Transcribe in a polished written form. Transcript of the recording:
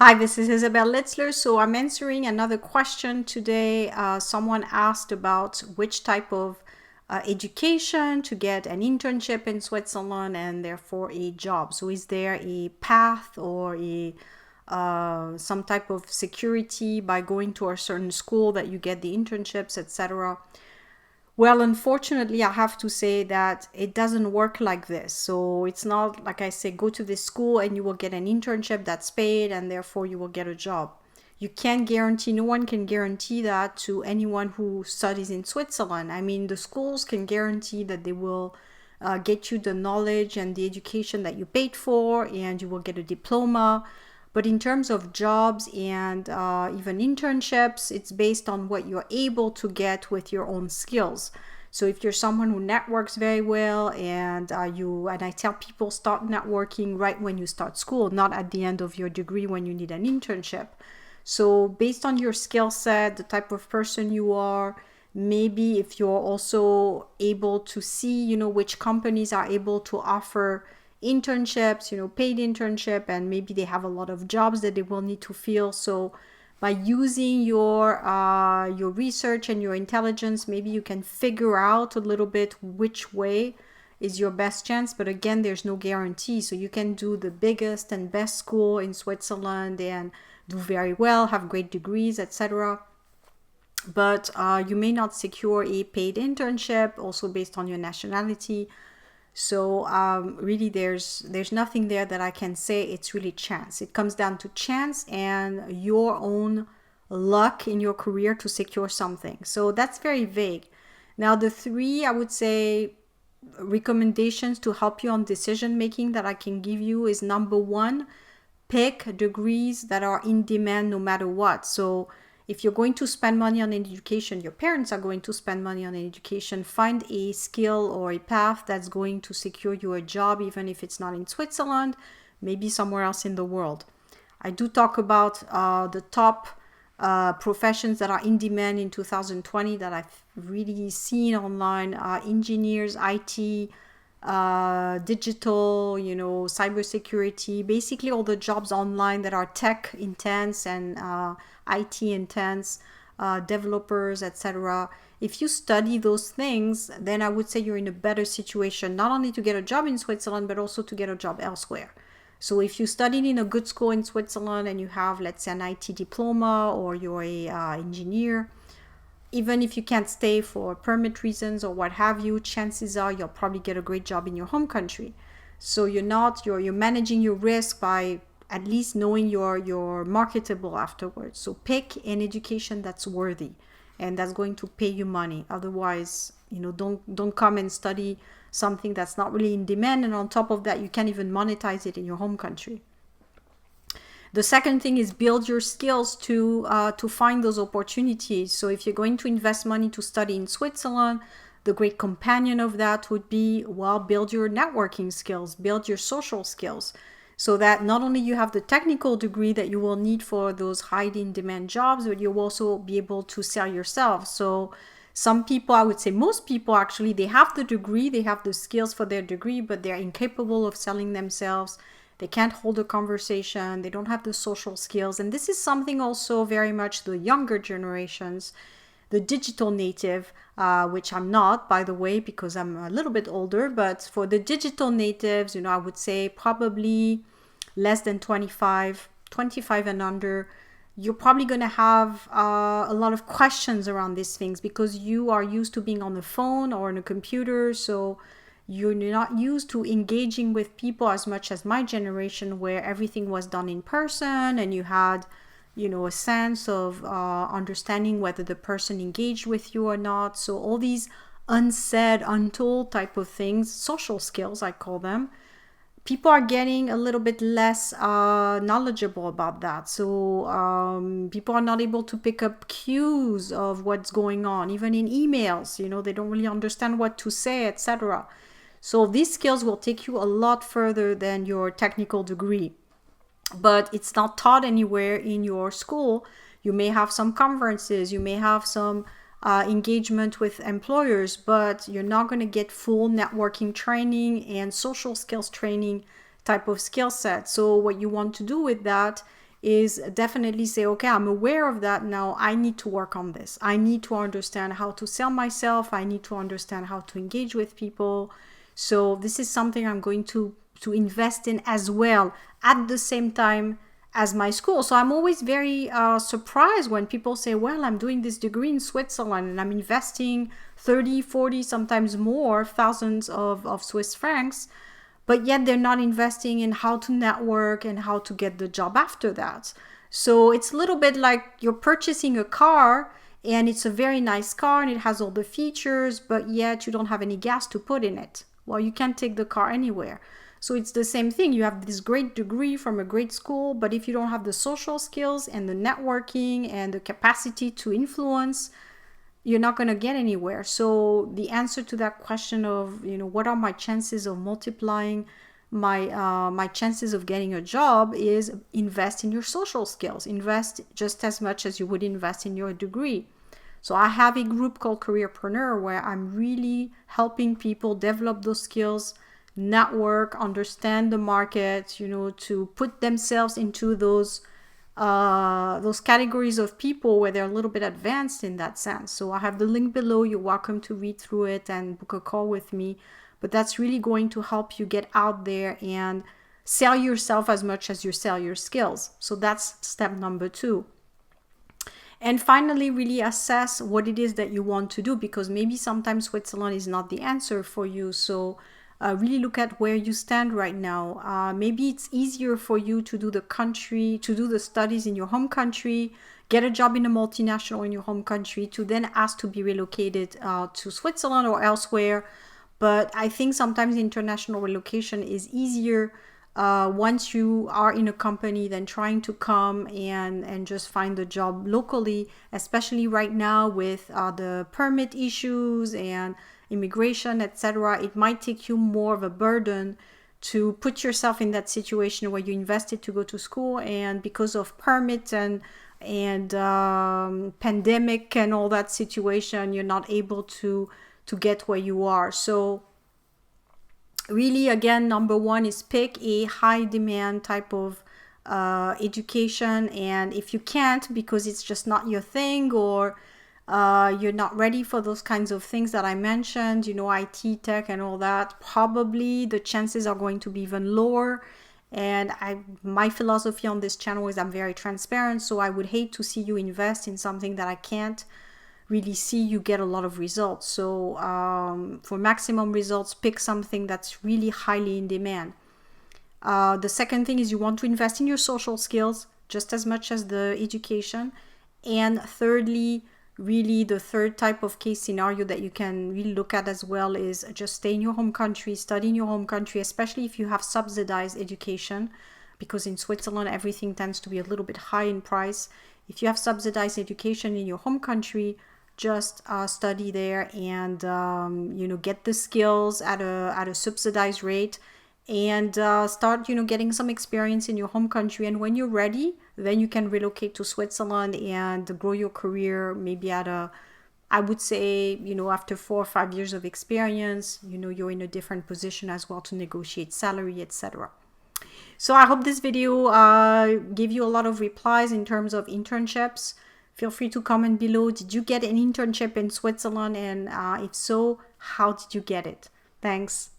Hi, this is Isabel Litzler. So I'm answering another question today. Someone asked about which type of education to get an internship in Switzerland and therefore a job. So is there a path or a some type of security by going to a certain school that you get the internships, etc.? Well, unfortunately, I have to say that it doesn't work like this. So it's not like I say, go to this school and you will get an internship that's paid and therefore you will get a job. You can't guarantee, no one can guarantee that to anyone who studies in Switzerland. I mean, the schools can guarantee that they will get you the knowledge and the education that you paid for and you will get a diploma. But in terms of jobs and even internships, it's based on what you're able to get with your own skills. So if you're someone who networks very well and I tell people start networking right when you start school, not at the end of your degree when you need an internship. So based on your skill set, the type of person you are, maybe if you're also able to see, which companies are able to offer internships, paid internship, and maybe they have a lot of jobs that they will need to fill. So by using your research and your intelligence, maybe you can figure out a little bit which way is your best chance. But again, there's no guarantee. So you can do the biggest and best school in Switzerland and do very well, have great degrees, etc. But you may not secure a paid internship, also based on your nationality. So really, there's nothing there that I can say. It's really chance. It comes down to chance and your own luck in your career to secure something. So that's very vague. Now, the three, I would say, recommendations to help you on decision making that I can give you is number one, pick degrees that are in demand no matter what. So if you're going to spend money on an education, your parents are going to spend money on an education, find a skill or a path that's going to secure you a job, even if it's not in Switzerland, maybe somewhere else in the world. I do talk about the top professions that are in demand in 2020 that I've really seen online: engineers, IT, digital, cybersecurity, basically all the jobs online that are tech intense and IT intense, developers, etc. If you study those things, then I would say you're in a better situation, not only to get a job in Switzerland, but also to get a job elsewhere. So if you studied in a good school in Switzerland and you have, let's say, an IT diploma, or you're a engineer, even if you can't stay for permit reasons or what have you, chances are you'll probably get a great job in your home country. So you're managing your risk by at least knowing you're marketable afterwards. So pick an education that's worthy and that's going to pay you money. Otherwise, don't come and study something that's not really in demand, and on top of that, you can't even monetize it in your home country. The second thing is build your skills to find those opportunities. So if you're going to invest money to study in Switzerland, the great companion of that would be, well, build your networking skills, build your social skills, so that not only you have the technical degree that you will need for those high in demand jobs, but you'll also be able to sell yourself. So some people, I would say most people actually, they have the degree, they have the skills for their degree, but they're incapable of selling themselves. They can't hold a conversation. They don't have the social skills. And this is something also very much the younger generations, the digital native, which I'm not, by the way, because I'm a little bit older. But for the digital natives, I would say probably less than 25 and under, you're probably going to have a lot of questions around these things because you are used to being on the phone or on a computer. So you're not used to engaging with people as much as my generation, where everything was done in person and you had, a sense of understanding whether the person engaged with you or not. So all these unsaid, untold type of things, social skills, I call them, people are getting a little bit less knowledgeable about that. So people are not able to pick up cues of what's going on, even in emails. They don't really understand what to say, etc. So these skills will take you a lot further than your technical degree. But it's not taught anywhere in your school. You may have some conferences, you may have some engagement with employers, but you're not going to get full networking training and social skills training type of skill set. So what you want to do with that is definitely say, okay, I'm aware of that now. I need to work on this. I need to understand how to sell myself. I need to understand how to engage with people. So this is something I'm going to invest in as well at the same time as my school. So I'm always very surprised when people say, well, I'm doing this degree in Switzerland and I'm investing 30, 40, sometimes more thousands of Swiss francs, but yet they're not investing in how to network and how to get the job after that. So it's a little bit like you're purchasing a car and it's a very nice car and it has all the features, but yet you don't have any gas to put in it. Well, you can't take the car anywhere. So it's the same thing. You have this great degree from a great school, but if you don't have the social skills and the networking and the capacity to influence, you're not going to get anywhere. So the answer to that question of, what are my chances of multiplying my chances of getting a job is invest in your social skills. Invest just as much as you would invest in your degree. So I have a group called Careerpreneur where I'm really helping people develop those skills, network, understand the market, to put themselves into those categories of people where they're a little bit advanced in that sense. So I have the link below. You're welcome to read through it and book a call with me. But that's really going to help you get out there and sell yourself as much as you sell your skills. So that's step number 2. And finally, really assess what it is that you want to do, because maybe sometimes Switzerland is not the answer for you. So really look at where you stand right now. Maybe it's easier for you to do the studies in your home country, get a job in a multinational in your home country, to then ask to be relocated to Switzerland or elsewhere. But I think sometimes international relocation is easier once you are in a company than trying to come and just find a job locally, especially right now with the permit issues and immigration, etc. It might take you more of a burden to put yourself in that situation where you invested to go to school, and because of permits and pandemic and all that situation, you're not able to get where you are. So really, again, number 1 is pick a high demand type of education. And if you can't, because it's just not your thing, or you're not ready for those kinds of things that I mentioned, IT, tech and all that, probably the chances are going to be even lower. And my philosophy on this channel is I'm very transparent, so I would hate to see you invest in something that I can't really see you get a lot of results. So for maximum results, pick something that's really highly in demand. The second thing is you want to invest in your social skills just as much as the education. And thirdly, really the third type of case scenario that you can really look at as well is just stay in your home country, study in your home country, especially if you have subsidized education, because in Switzerland everything tends to be a little bit high in price. If you have subsidized education in your home country, just study there and get the skills at a subsidized rate, and start getting some experience in your home country. And when you're ready, then you can relocate to Switzerland and grow your career, maybe I would say, after 4 or 5 years of experience, you're in a different position as well to negotiate salary, etc. So I hope this video gave you a lot of replies in terms of internships. Feel free to comment below. Did you get an internship in Switzerland? And if so, how did you get it? Thanks.